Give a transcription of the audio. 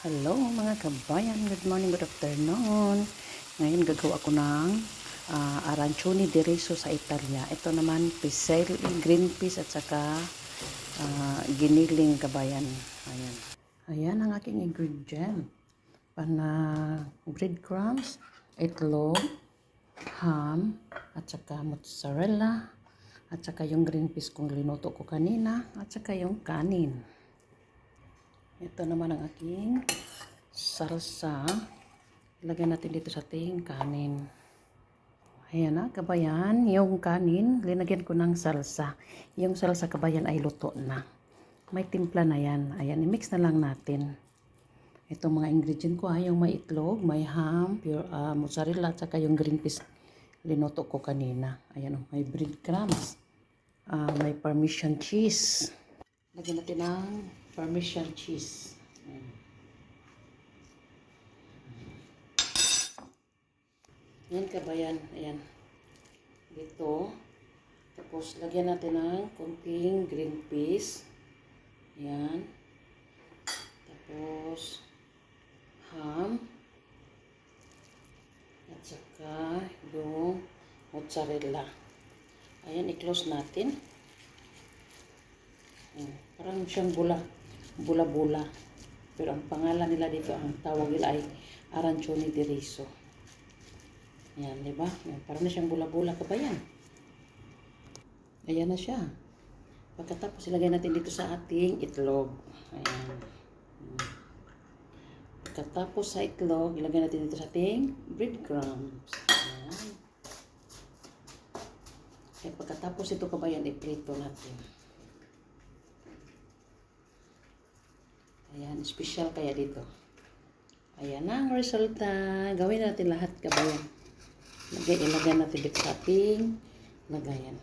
Hello mga kabayan, good morning, good afternoon. Ngayon gagawa ko ng arancione di riso sa Italia. Ito naman pisel, green peas at saka giniling kabayan. Ayan. Ayan ang aking ingredient. Breadcrumbs, itlog, ham, at saka mozzarella, at saka yung green peas kung linuto ko kanina, at saka yung kanin. Ito naman ang aking salsa. Ilagay natin dito sa ating kanin. Ayan na, kabayan. Yung kanin, linagyan ko ng salsa. Yung salsa, kabayan, ay luto na. May timpla na yan. Ayan, i-mix na lang natin. Itong mga ingredient ko, yung may itlog, may ham, pure, mozzarella, at saka yung green peas. Linuto ko kanina. Ayan, may breadcrumbs. May parmesan cheese. Lagyan natin ng parmesan cheese. Yan kabayan, ayan. Dito. Tapos lagyan natin ng konting green peas. Ayan. Tapos ham. At saka yung mozzarella. Ayan, i-close natin. Parang siyang bula-bula. Pero ang pangalan nila dito, ang tawag nila ay arancione di riso. Ayan, di ba? Parang na siyang bula-bula kabayan. Ayan na siya. Pagkatapos ilagay natin dito sa ating itlog. Ayan. Pagkatapos sa itlog, ilagay natin dito sa ating breadcrumbs. Ayan. At pagkatapos ito kabayan, iprito natin. Ayan, special kaya dito. Ayan ang resulta. Gawin natin lahat kabayan. Ilagay natin dito sa ating lagayan.